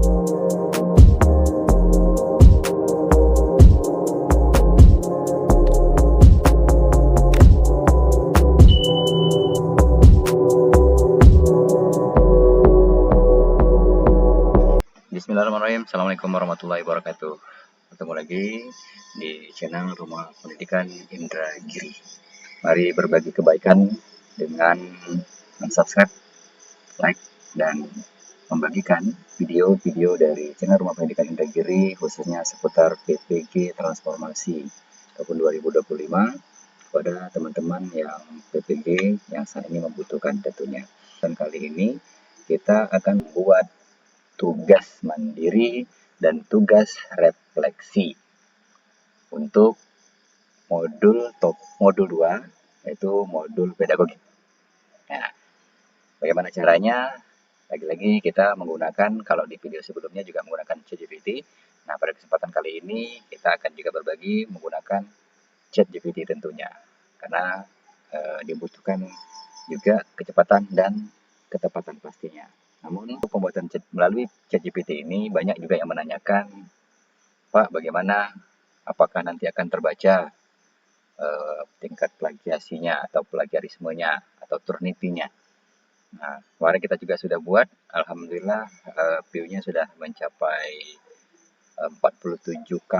Bismillahirrahmanirrahim. Assalamualaikum warahmatullahi wabarakatuh. Ketemu lagi di channel Rumah Pendidikan Indragiri. Mari berbagi kebaikan dengan subscribe, like, dan membagikan video-video dari channel Rumah Pendidikan Indragiri khususnya seputar PPG Transformasi tahun 2025 kepada teman-teman yang PPG yang saat ini membutuhkan tentunya. Dan kali ini kita akan membuat tugas mandiri dan tugas refleksi untuk modul 2 yaitu modul pedagogi. Nah, bagaimana caranya? Lagi-lagi kita menggunakan, kalau di video sebelumnya juga menggunakan ChatGPT. Nah, pada kesempatan kali ini kita akan juga berbagi menggunakan ChatGPT tentunya, karena dibutuhkan juga kecepatan dan ketepatan pastinya. Namun untuk pembuatan melalui ChatGPT ini banyak juga yang menanyakan, Pak, bagaimana, apakah nanti akan terbaca tingkat plagiasinya atau plagiarismenya atau Turnitin-nya. Nah, kemarin kita juga sudah buat, alhamdulillah view-nya sudah mencapai 47k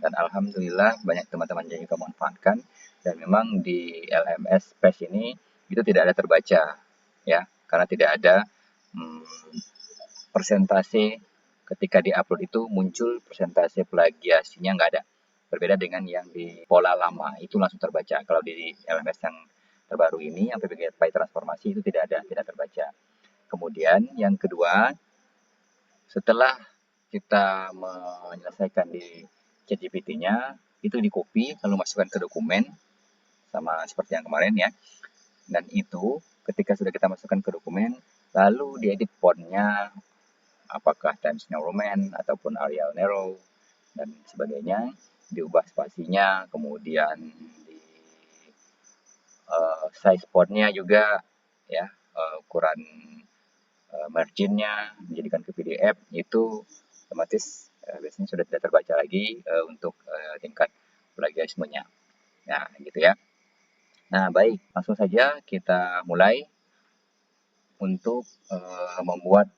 dan alhamdulillah banyak teman-teman yang juga memanfaatkan, dan memang di LMS PES ini itu tidak ada terbaca ya, karena tidak ada persentase ketika diupload itu muncul persentase plagiasinya, nggak ada. Berbeda dengan yang di pola lama, itu langsung terbaca. Kalau di LMS yang terbaru ini, yang PPG Transformasi, itu tidak ada, tidak terbaca. Kemudian yang kedua, setelah kita menyelesaikan di ChatGPT-nya, itu di copy lalu masukkan ke dokumen, sama seperti yang kemarin ya. Dan itu ketika sudah kita masukkan ke dokumen, lalu diedit font-nya, apakah Times New Roman ataupun Arial Narrow dan sebagainya, diubah spasinya, kemudian di size fontnya juga ya, ukuran marginnya dijadikan ke PDF, itu otomatis biasanya sudah tidak terbaca lagi untuk tingkat plagiarismenya. Nah, gitu ya. Nah, baik, langsung saja kita mulai untuk membuat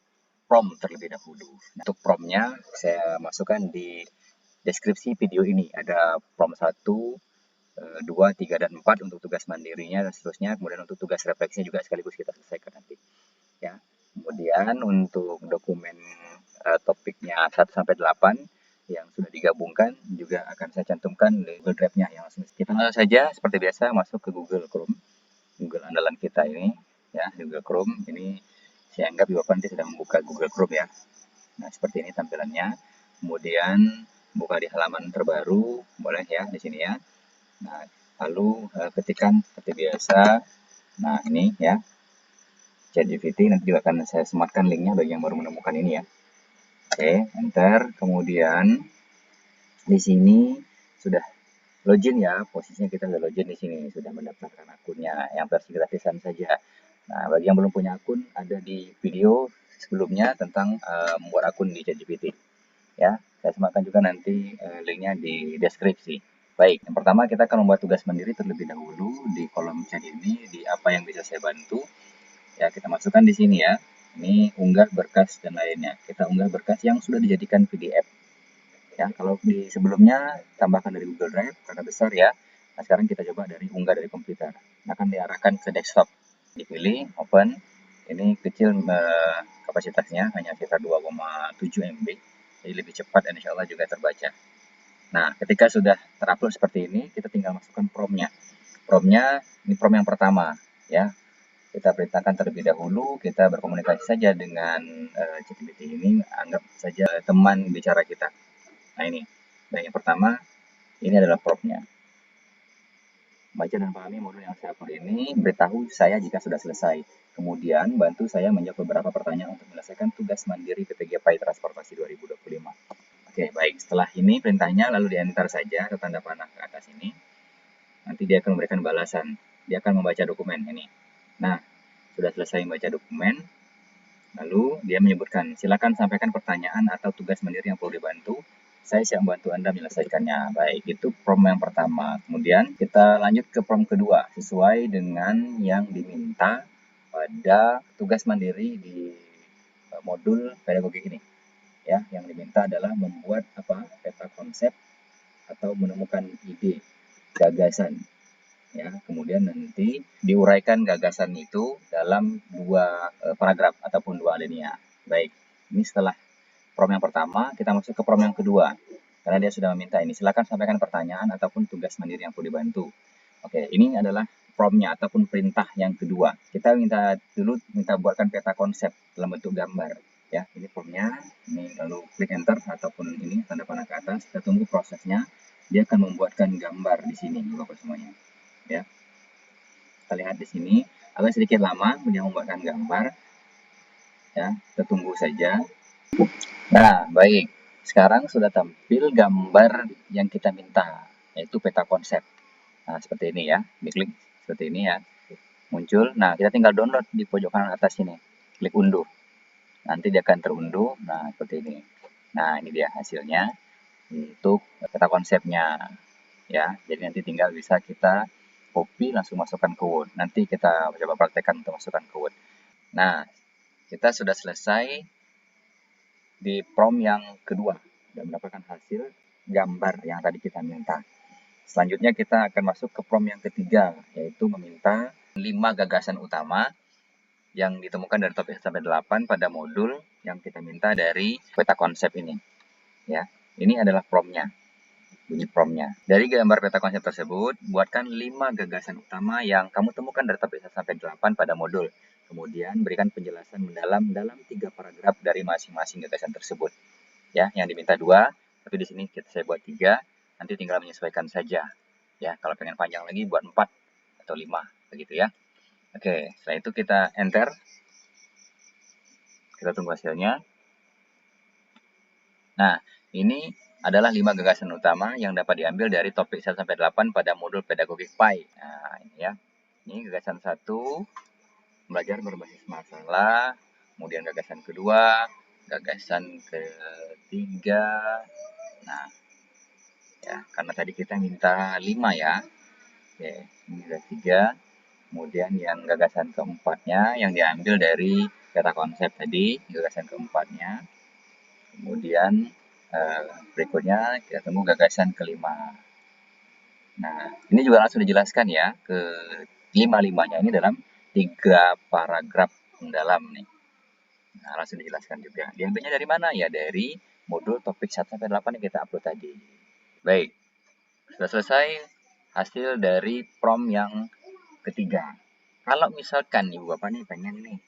prompt terlebih dahulu. Untuk promptnya saya masukkan di deskripsi video ini. Ada prompt 1, 2, 3, dan 4 untuk tugas mandirinya dan seterusnya. Kemudian untuk tugas refleksinya juga sekaligus kita selesaikan nanti. Ya. Kemudian untuk dokumen topiknya 1-8 yang sudah digabungkan juga akan saya cantumkan di Google Drive-nya yang langsung. Kita langsung saja seperti biasa masuk ke Google Chrome. Google andalan kita ini ya, Google Chrome ini saya anggap Bapak nanti sedang membuka Google Chrome ya. Nah, seperti ini tampilannya. Kemudian buka di halaman terbaru, boleh ya di sini ya. Nah, lalu ketikkan seperti biasa. Nah, ini ya, ChatGPT, nanti juga akan saya sematkan linknya bagi yang baru menemukan ini ya. Oke, enter. Kemudian di sini sudah login ya, posisinya kita sudah login di sini, sudah mendaftarkan akunnya yang versi gratisan saja. Nah, bagi yang belum punya akun, ada di video sebelumnya tentang membuat akun di ChatGPT. Ya, saya sematkan juga nanti linknya di deskripsi. Baik, yang pertama kita akan membuat tugas mandiri terlebih dahulu di kolom chat ini, di apa yang bisa saya bantu. Ya, kita masukkan di sini ya. Ini unggah berkas dan lainnya. Kita unggah berkas yang sudah dijadikan PDF. Ya, kalau di sebelumnya tambahkan dari Google Drive karena besar ya. Nah, sekarang kita coba dari unggah dari komputer. Akan diarahkan ke desktop. Dipilih open. Ini kecil kapasitasnya, hanya sekitar 2,7 MB. Jadi lebih cepat dan insya Allah juga terbaca. Nah, ketika sudah terupload seperti ini, kita tinggal masukkan prompt-nya. Prompt-nya ini prompt yang pertama ya. Kita perintahkan terlebih dahulu, kita berkomunikasi saja dengan ChatGPT ini, anggap saja teman bicara kita. Nah, ini. Nah, yang pertama, ini adalah prompt-nya. Baca dan pahami modul yang saya upload ini, beritahu saya jika sudah selesai. Kemudian, bantu saya menjawab beberapa pertanyaan untuk menyelesaikan tugas mandiri PPG PAI Transportasi 2025. Oke, baik. Setelah ini perintahnya, lalu di-enter saja atau tanda panah ke atas ini. Nanti dia akan memberikan balasan. Dia akan membaca dokumen ini. Nah, sudah selesai membaca dokumen, Lalu dia menyebutkan, silakan sampaikan pertanyaan atau tugas mandiri yang perlu dibantu. Saya siap membantu Anda menyelesaikannya. Baik, itu prompt yang pertama. Kemudian kita lanjut ke prompt kedua, sesuai dengan yang diminta pada tugas mandiri di modul pedagogik ini. Ya, yang diminta adalah membuat peta konsep atau menemukan ide, gagasan. Ya, kemudian nanti diuraikan gagasan itu dalam dua paragraf ataupun dua alinea. Baik, ini setelah prompt yang pertama, kita masuk ke prompt yang kedua. Karena dia sudah meminta ini, silakan sampaikan pertanyaan ataupun tugas mandiri yang perlu dibantu. Oke, ini adalah promptnya ataupun perintah yang kedua. Kita minta buatkan peta konsep dalam bentuk gambar. Ya, ini promptnya. Ini lalu klik enter ataupun ini tanda panah ke atas. Kita tunggu prosesnya. Dia akan membuatkan gambar di sini, Bapak semuanya. Ya, kita lihat di sini agak sedikit lama dia membuatkan gambar. Ya, kita tunggu saja. Nah, baik. Sekarang sudah tampil gambar yang kita minta, yaitu peta konsep. Nah, seperti ini ya. Diklik seperti ini ya. Muncul. Nah, kita tinggal download di pojok kanan atas ini. Klik unduh. Nanti dia akan terunduh. Nah, seperti ini. Nah, ini dia hasilnya untuk peta konsepnya. Ya, jadi nanti tinggal bisa kita copy langsung masukkan ke Word. Nanti kita coba praktekkan untuk masukkan ke Word. Nah, kita sudah selesai di prompt yang kedua dan mendapatkan hasil gambar yang tadi kita minta. Selanjutnya kita akan masuk ke prompt yang ketiga, yaitu meminta 5 gagasan utama yang ditemukan dari topik 1 sampai 8 pada modul yang kita minta dari peta konsep ini. Ya, ini adalah promptnya. Bunyi promptnya. Dari gambar peta konsep tersebut, buatkan 5 gagasan utama yang kamu temukan dari topik 1 sampai 8 pada modul. Kemudian berikan penjelasan mendalam dalam 3 paragraf dari masing-masing gagasan tersebut. Ya, yang diminta 2, tapi di sini saya buat 3, nanti tinggal menyesuaikan saja. Ya, kalau pengen panjang lagi buat 4 atau 5, begitu ya. Oke, setelah itu kita enter. Kita tunggu hasilnya. Nah, ini adalah 5 gagasan utama yang dapat diambil dari topik 1 sampai 8 pada modul pedagogik PAI. Nah, ini ya. Ini gagasan 1, belajar berbasis masalah, kemudian gagasan kedua, gagasan ketiga. Nah, ya, karena tadi kita minta 5 ya. Oke, ini ada 3. Kemudian yang gagasan keempatnya yang diambil dari peta konsep tadi, gagasan keempatnya. Kemudian berikutnya kita temu gagasan kelima. Nah, ini juga langsung dijelaskan ya ke lima-limanya ini dalam 3 paragraf mendalam nih. Nah, langsung dijelaskan juga. Diambilnya dari mana? Ya dari modul topik 1 sampai 8 yang kita upload tadi. Baik. Sudah selesai hasil dari prompt yang ketiga. Kalau misalkan Ibu Bapak nih pengen nih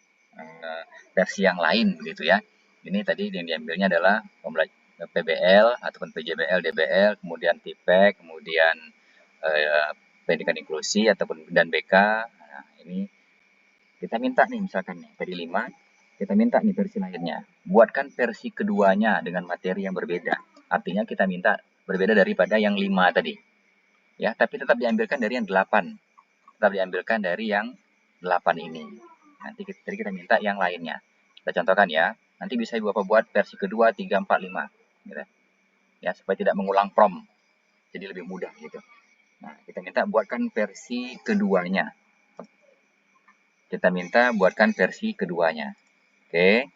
versi yang lain begitu ya. Ini tadi yang diambilnya adalah PBL ataupun PJBL, DBL, kemudian TIPEK, kemudian pendidikan inklusi ataupun dan BK. Nah, ini kita minta nih misalkan nih tadi 5, kita minta nih versi lainnya. Buatkan versi keduanya dengan materi yang berbeda. Artinya kita minta berbeda daripada yang 5 tadi. Ya, tapi tetap diambilkan dari yang 8. Tetap diambilkan dari yang 8 ini. Nanti kita minta yang lainnya. Kita contohkan ya. Nanti bisa Ibu Bapak buat versi kedua 3, 4, 5. Gitu. Ya, supaya tidak mengulang prompt. Jadi lebih mudah gitu. Nah, kita minta buatkan versi keduanya. Kita minta buatkan versi keduanya. Oke.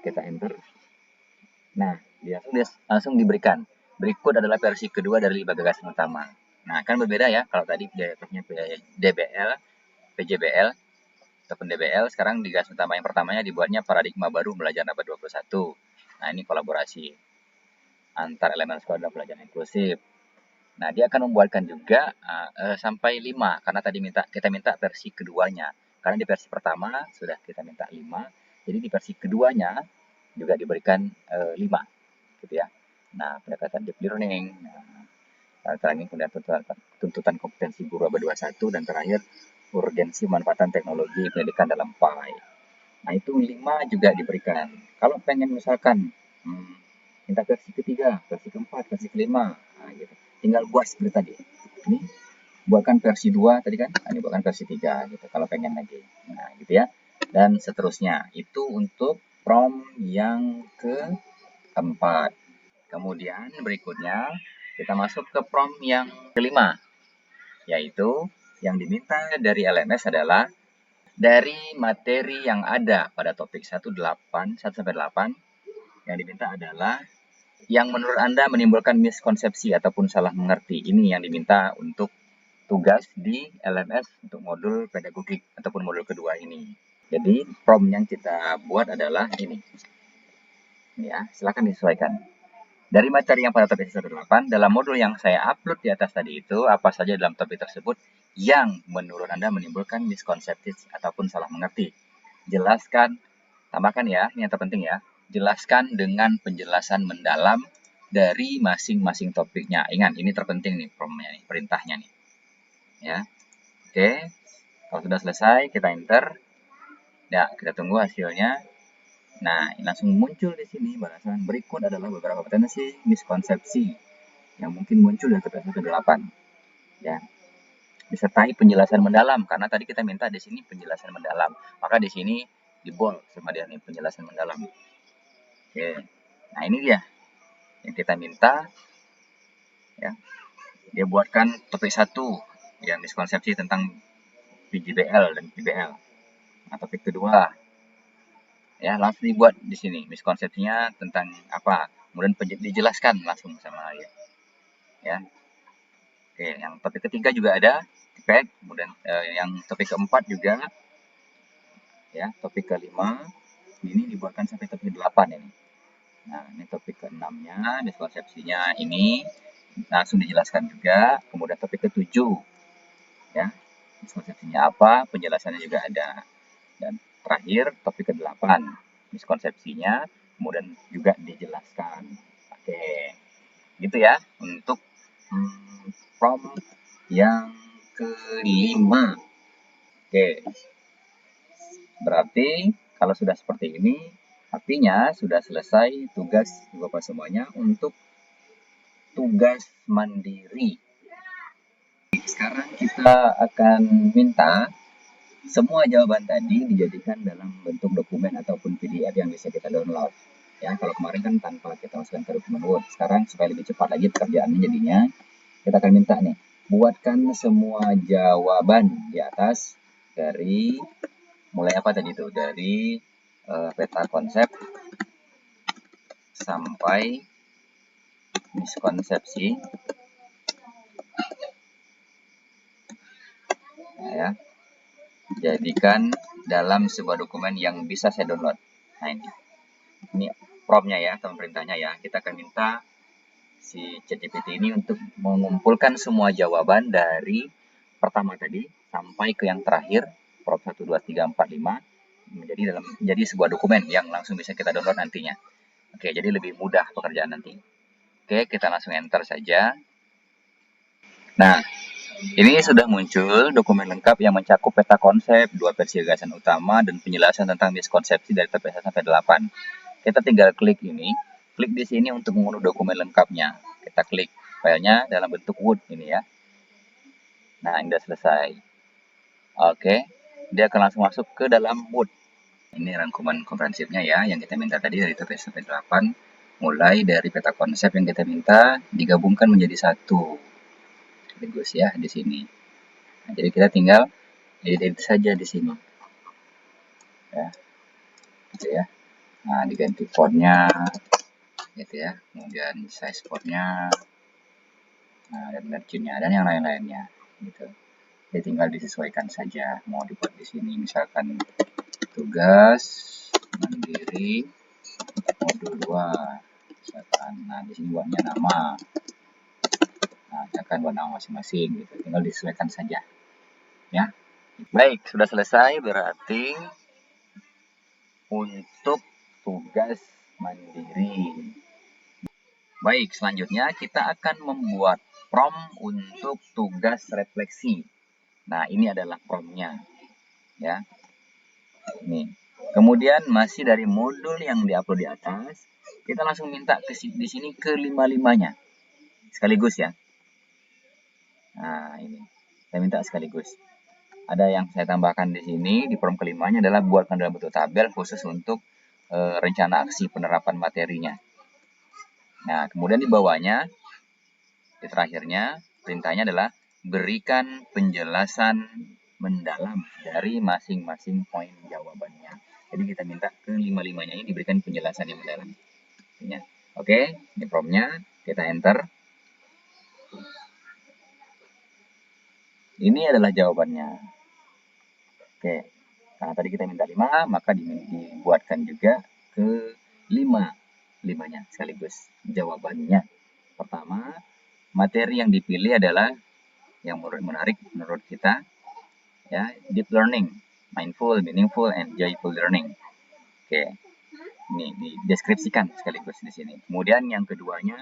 Kita enter. Nah, dia langsung diberikan. Berikut adalah versi kedua dari 5 gagasan utama. Nah, kan berbeda ya. Kalau tadi DBL, PJBL, ataupun DBL, sekarang di gagasan utama yang pertamanya dibuatnya paradigma baru belajar abad 21. Nah, ini kolaborasi antar elemen sekolah dan pelajaran inklusif. Nah, dia akan membuatkan juga sampai 5, karena tadi kita minta versi keduanya. Karena di versi pertama sudah kita minta 5, jadi di versi keduanya juga diberikan 5, gitu ya. Nah, pendekatan deep learning, terakhir kemudian tuntutan kompetensi guru abad 21, dan terakhir urgensi manfaatan teknologi pendidikan dalam PAI. Nah, itu 5 juga diberikan. Kalau pengen misalkan minta versi ketiga, versi keempat, versi kelima, nah, gitu. Tinggal buat seperti tadi. Ini buatkan versi 2 tadi kan, ini buatkan versi 3 gitu kalau pengen lagi. Nah, gitu ya. dan seterusnya. Itu untuk prompt yang keempat. Kemudian berikutnya kita masuk ke prompt yang kelima, yaitu yang diminta dari LMS adalah dari materi yang ada pada topik 1-8 yang diminta adalah yang menurut Anda menimbulkan miskonsepsi ataupun salah mengerti. Ini yang diminta untuk tugas di LMS untuk modul pedagogik ataupun modul kedua ini. Jadi prompt yang kita buat adalah ini. Ya, silakan disesuaikan. Dari materi yang pada topik 1-8, dalam modul yang saya upload di atas tadi itu, apa saja dalam topik tersebut yang menurut Anda menimbulkan miskonsepsi ataupun salah mengerti. Jelaskan, tambahkan ya, ini yang terpenting ya. Jelaskan dengan penjelasan mendalam dari masing-masing topiknya. Ingat, ini terpenting nih prompt-nya nih, perintahnya nih. Ya. Oke. Kalau sudah selesai, kita enter. Ya, kita tunggu hasilnya. Nah, langsung muncul di sini balasan berikut adalah beberapa potensi miskonsepsi yang mungkin muncul dari topik 1-8. Ya. Disertai penjelasan mendalam karena tadi kita minta di sini penjelasan mendalam. Maka di sini di bold sama dia nih penjelasan mendalam. Oke. Nah, ini dia yang kita minta ya. Dia buatkan topik 1 yang miskonsepsi tentang PJBL dan PBL. Nah, topik kedua ya langsung dibuat di sini miskonsepsinya tentang apa. Kemudian dijelaskan langsung sama dia. Ya. Oke, yang topik ketiga juga ada feedback, kemudian yang topik keempat juga ya, topik kelima ini dibuatkan sampai topik 8 ini. Nah, ini topik ke-6-nya, miskonsepsinya ini langsung dijelaskan juga. Kemudian topik ke-7 ya, miskonsepsinya apa, penjelasannya juga ada. Dan terakhir topik ke-8, miskonsepsinya kemudian juga dijelaskan. Oke. Gitu ya untuk prompt yang kelima. Oke. Berarti kalau sudah seperti ini, artinya sudah selesai tugas Bapak semuanya untuk tugas mandiri. Sekarang kita akan minta semua jawaban tadi dijadikan dalam bentuk dokumen ataupun PDF yang bisa kita download. Ya, kalau kemarin kan tanpa kita masukkan ke dokumen Word. Sekarang supaya lebih cepat lagi pekerjaannya jadinya, kita akan minta nih, buatkan semua jawaban di atas dari mulai apa tadi itu? Dari peta konsep sampai miskonsepsi. Nah, ya. Jadikan dalam sebuah dokumen yang bisa saya download. Nah, ini prompt-nya ya, atau perintahnya ya. Kita akan minta si ChatGPT ini untuk mengumpulkan semua jawaban dari pertama tadi sampai ke yang terakhir, prompt 1, 2, 3, 4, 5 menjadi sebuah dokumen yang langsung bisa kita download nantinya. Oke, jadi lebih mudah pekerjaan nanti. Oke, kita langsung enter saja. Nah, ini sudah muncul dokumen lengkap yang mencakup peta konsep, 2 versi gagasan utama, dan penjelasan tentang miskonsepsi dari topik 1 sampai 8. Kita tinggal klik ini, klik di sini untuk mengunduh dokumen lengkapnya. Kita klik filenya dalam bentuk Word ini ya. Nah, ini sudah selesai. Oke, dia akan langsung masuk ke dalam Word. Ini rangkuman komprehensifnya ya, yang kita minta tadi dari topik sampai 8. Mulai dari peta konsep yang kita minta digabungkan menjadi satu. Bagus ya di sini. Nah, jadi kita tinggal edit saja di sini. Ya. Gitu ya. Nah, diganti fontnya gitu ya. Kemudian size fontnya. Nah, dan marginnya dan yang lain-lainnya gitu. Jadi tinggal disesuaikan saja mau dibuat di sini misalkan tugas mandiri modul 2 misalkan. Nah, di sini buatnya nama. Nah, misalkan buat nama masing-masing gitu. Tinggal disesuaikan saja. Ya. Baik, sudah selesai berarti untuk tugas mandiri. Baik, selanjutnya kita akan membuat prompt untuk tugas refleksi. Nah, ini adalah prompt-nya. Ya. Nih. Kemudian masih dari modul yang diupload di atas, kita langsung minta di sini ke 5-5-nya. Sekaligus ya. Nah, ini. Saya minta sekaligus. ada yang saya tambahkan di sini di form kelimanya adalah buatkan dalam bentuk tabel khusus untuk rencana aksi penerapan materinya. Nah, kemudian di bawahnya, di terakhirnya, perintahnya adalah berikan penjelasan mendalam dari masing-masing poin jawabannya. Jadi kita minta ke lima-limanya ini diberikan penjelasan yang mendalam. Oke, ini promnya, kita enter. Ini adalah jawabannya. Oke, karena tadi kita minta 5, maka dibuatkan juga ke 5-limanya sekaligus jawabannya. Pertama, materi yang dipilih adalah yang menarik menurut kita, ya, deep learning, mindful, meaningful, and joyful learning. Oke, ini dideskripsikan sekaligus di sini. Kemudian yang keduanya,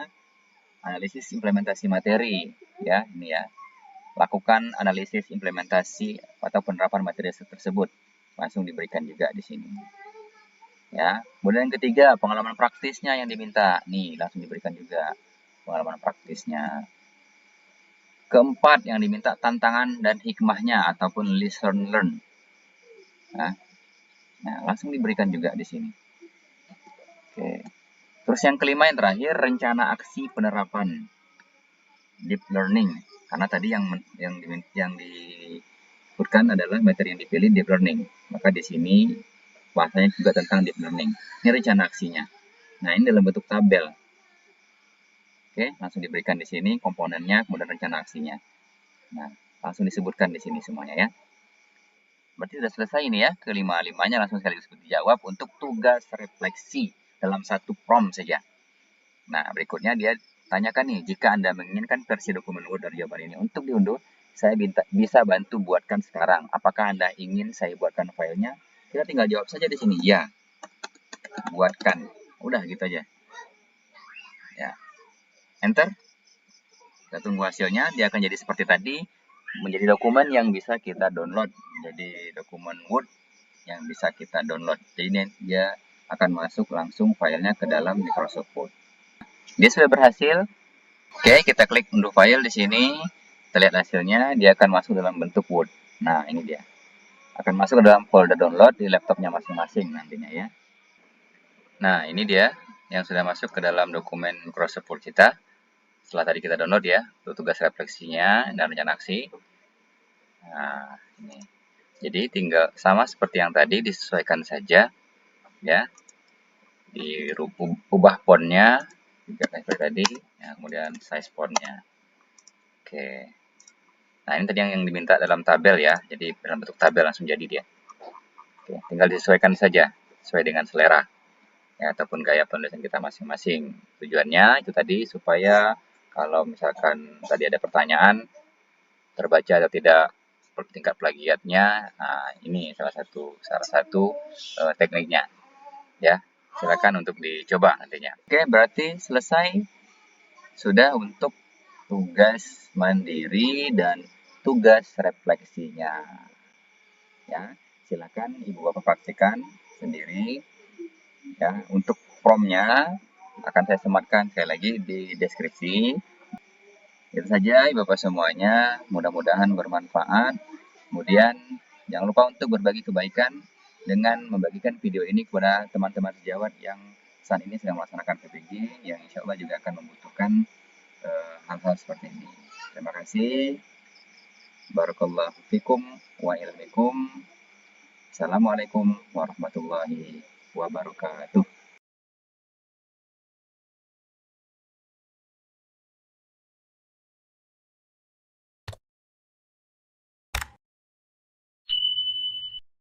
analisis implementasi materi, ya, ini ya. Lakukan analisis implementasi atau penerapan materi tersebut. Langsung diberikan juga di sini. Ya. Kemudian yang ketiga, pengalaman praktisnya yang diminta. Nih, langsung diberikan juga pengalaman praktisnya. Keempat, yang diminta tantangan dan hikmahnya ataupun lesson learn. Nah, langsung diberikan juga di sini. Oke. Terus yang kelima, yang terakhir, rencana aksi penerapan deep learning. Karena tadi yang disebutkan adalah materi yang dipilih deep learning. Maka di sini bahasanya juga tentang deep learning. Ini rencana aksinya. Nah, ini dalam bentuk tabel. Oke, langsung diberikan di sini komponennya, kemudian rencana aksinya. Nah, langsung disebutkan di sini semuanya ya. Berarti sudah selesai ini ya, kelima-limanya langsung sekaligus dijawab untuk tugas refleksi dalam satu prompt saja. Nah, berikutnya dia tanyakan nih, jika Anda menginginkan versi dokumen Word dari jawaban ini untuk diunduh, saya bisa bantu buatkan sekarang. Apakah Anda ingin saya buatkan filenya? Kita tinggal jawab saja di sini, ya. Buatkan. Udah gitu aja. Ya. Enter. Kita tunggu hasilnya, dia akan jadi seperti tadi, menjadi dokumen yang bisa kita download. Jadi dokumen Word yang bisa kita download. Jadi dia akan masuk langsung filenya ke dalam Microsoft Word. Dia sudah berhasil. Oke, kita klik unduh file di sini. Kita lihat hasilnya, dia akan masuk dalam bentuk Word. Nah, ini dia. Akan masuk ke dalam folder download di laptopnya masing-masing nantinya ya. Nah, ini dia yang sudah masuk ke dalam dokumen Microsoft Word kita. Setelah tadi kita download ya, untuk tugas refleksinya dan rencana aksi. Nah, ini. Jadi tinggal sama seperti yang tadi, disesuaikan saja ya. Diubah fontnya juga seperti tadi, ya, kemudian size fontnya. Oke. Nah, ini tadi yang diminta dalam tabel ya. Jadi dalam bentuk tabel langsung jadi dia. Oke, tinggal disesuaikan saja sesuai dengan selera ya, ataupun gaya penulisan kita masing-masing. Tujuannya itu tadi supaya kalau misalkan tadi ada pertanyaan terbaca atau tidak seperti tingkat plagiatnya, nah ini salah satu tekniknya ya. Silakan untuk dicoba nantinya. Oke, berarti selesai sudah untuk tugas mandiri dan tugas refleksinya. Ya, silakan Ibu Bapak praktikkan sendiri. Ya, untuk promnya akan saya sematkan sekali lagi di deskripsi. Itu saja Ibu Bapak semuanya, mudah-mudahan bermanfaat. Kemudian jangan lupa untuk berbagi kebaikan dengan membagikan video ini kepada teman-teman sejawat yang saat ini sedang melaksanakan PPG, yang insya Allah juga akan membutuhkan hal-hal seperti ini. Terima kasih. Barakallahu fikum wa ilmikum. Assalamualaikum warahmatullahi wabarakatuh.